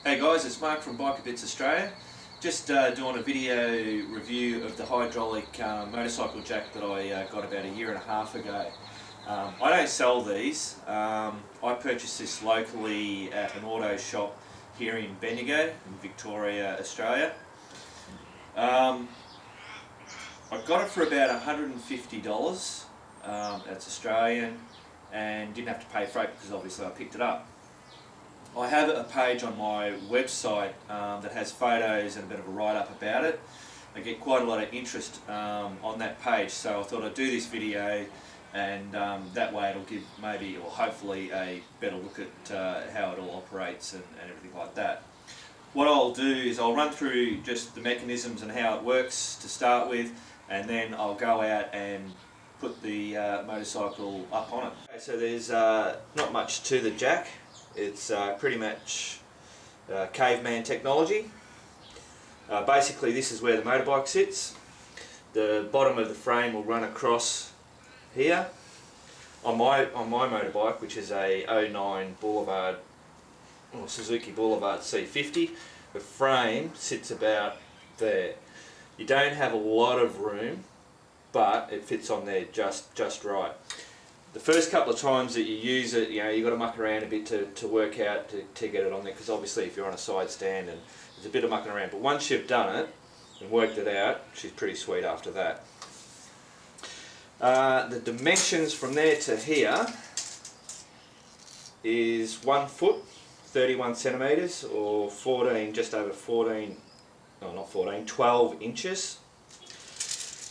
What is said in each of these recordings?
Hey guys, it's Mark from BikerBits Australia. Just doing a video review of the hydraulic motorcycle jack that I got about a year and a half ago. I don't sell these. I purchased this locally at an auto shop here in Bendigo in Victoria, Australia. I got it for about $150, that's Australian, and didn't have to pay freight because obviously I picked it up. I have a page on my website that has photos and a bit of a write-up about it. I get quite a lot of interest on that page, so I thought I'd do this video, and that way it'll give maybe or hopefully a better look at how it all operates and everything like that. What I'll do is I'll run through just the mechanisms and how it works to start with, and then I'll go out and put the motorcycle up on it. Okay, so there's not much to the jack. It's pretty much caveman technology. Basically this is where the motorbike sits. The bottom of the frame will run across here. On my motorbike, which is a 09 Boulevard or SUZUKI Boulevard C50, the frame sits about there. You don't have a lot of room, but it fits on there just right. The first couple of times that you use it, you know, you've got to muck around a bit to work out to get it on there, because obviously if you're on a side stand and there's a bit of mucking around, but once you've done it and worked it out, she's pretty sweet after that. The dimensions from there to here is 1 foot 31 centimeters, or 14, just over 14, no not 14, 12 inches.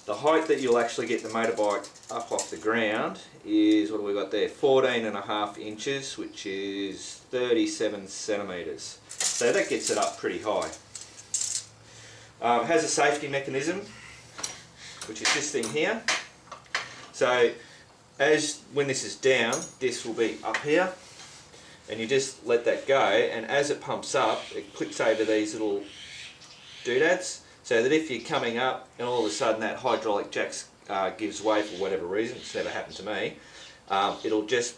The height that you'll actually get the motorbike up off the ground is, what do we got there, 14.5 inches, which is 37 centimeters. So that gets it up pretty high. It has a safety mechanism, which is this thing here. So when this is down, this will be up here, and you just let that go, and as it pumps up, it clicks over these little doodads, so that if you're coming up and all of a sudden that hydraulic jack gives way for whatever reason, it's never happened to me, it'll just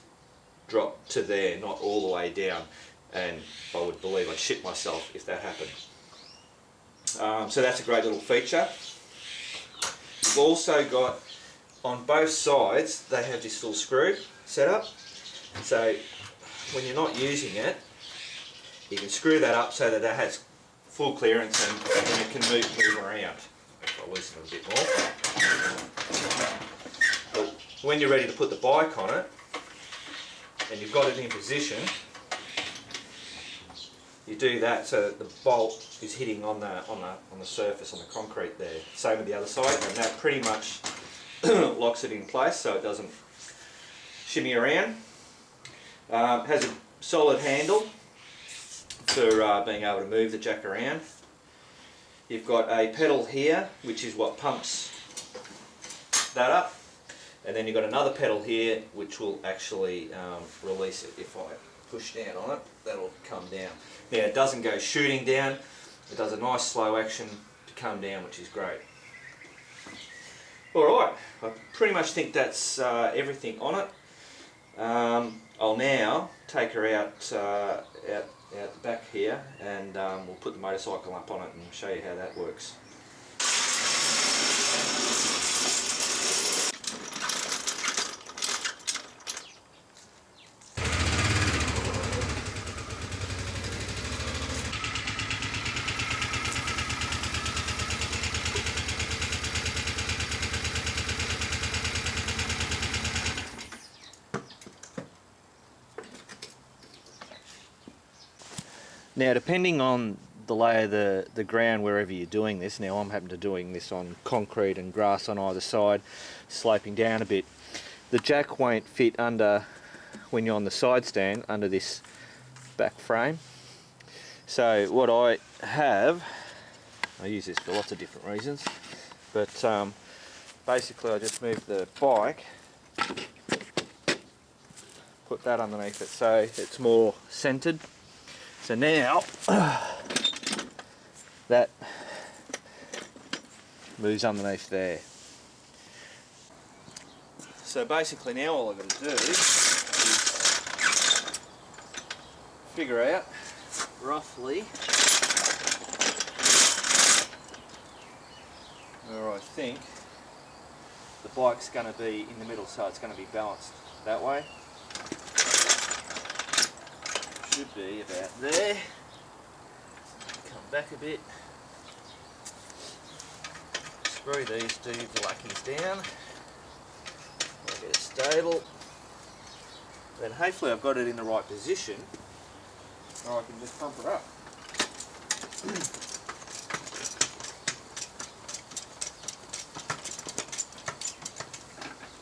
drop to there, not all the way down, and I would believe I'd shit myself if that happened. So that's a great little feature. You've also got, on both sides, they have this little screw set up, so when you're not using it, you can screw that up so that it has full clearance and it can move around. If I loosen it a bit more. But when you're ready to put the bike on it, and you've got it in position, you do that so that the bolt is hitting on the surface, on the concrete there. Same with the other side, and that pretty much locks it in place so it doesn't shimmy around. Has a solid handle for being able to move the jack around. You've got a pedal here, which is what pumps that up, and then you've got another pedal here which will actually release it. If I push down on it, that'll come down. Now it doesn't go shooting down, it does a nice slow action to come down, which is great. Alright, I pretty much think that's everything on it. I'll now take her out the back here, and we'll put the motorcycle up on it and show you how that works. Now, depending on the lay of the ground wherever you're doing this, now I'm happening to doing this on concrete and grass on either side, sloping down a bit, the jack won't fit under, when you're on the side stand, under this back frame. So what I have, I use this for lots of different reasons, but basically I just move the bike, put that underneath it so it's more centered. So now that moves underneath there. So basically now all I've got to do is figure out roughly where I think the bike's going to be in the middle, so it's going to be balanced that way. Should be about there. Come back a bit. Screw these two lackeys down. Make it stable. Then hopefully I've got it in the right position, or I can just pump it up.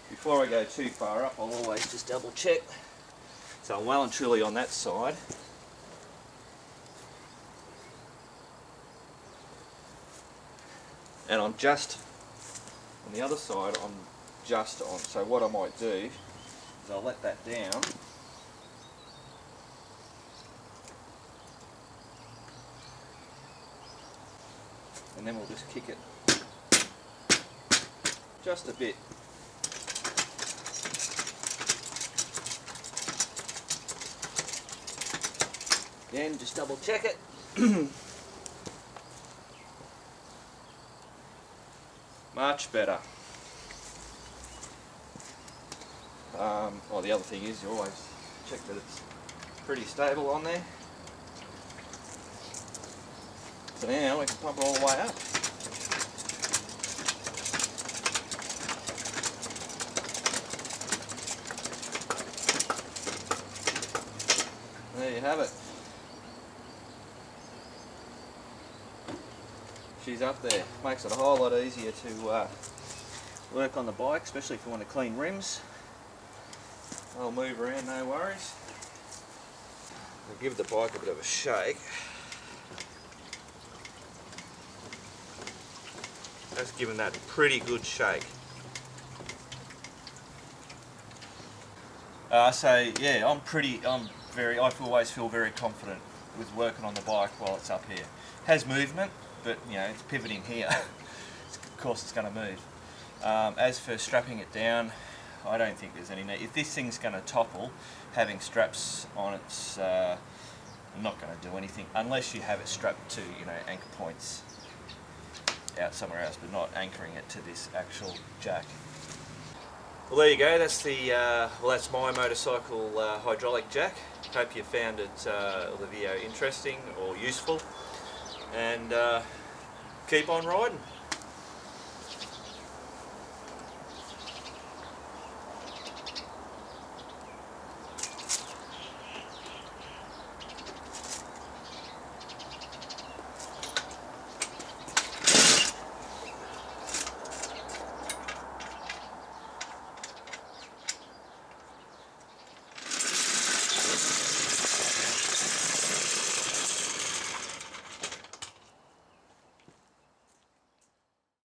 Before I go too far up, I'll always just double check. So I'm well and truly on that side. And I'm just on the other side, I'm just on. So what I might do is I'll let that down. And then we'll just kick it just a bit. Again, just double check it. Much better. Well, the other thing is you always check that it's pretty stable on there. So now we can pump it all the way up. There you have it. She's up there. Makes it a whole lot easier to work on the bike, especially if you want to clean rims. I'll move around, no worries. I'll give the bike a bit of a shake. That's given that a pretty good shake. So yeah, I always feel very confident with working on the bike while it's up here. Has movement, but you know, it's pivoting here. Of course it's going to move. As for strapping it down, I don't think there's any need. If this thing's going to topple, having straps on it's not going to do anything unless you have it strapped to, you know, anchor points out somewhere else, but not anchoring it to this actual jack. Well, there you go. That's the that's my motorcycle hydraulic jack. Hope you found it the video interesting or useful, and keep on riding.